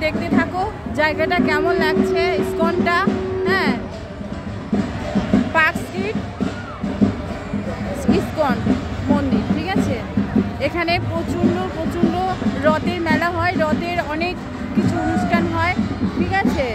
দেখতে থাকো জায়গাটা কেমন লাগছে। ইসকনটা, হ্যাঁ, পার্ক স্ট্রিট ইসকন মন্দির, ঠিক আছে। এখানে প্রচণ্ড রথের মেলা হয়, রথের অনেক কিছু অনুষ্ঠান হয়, ঠিক আছে।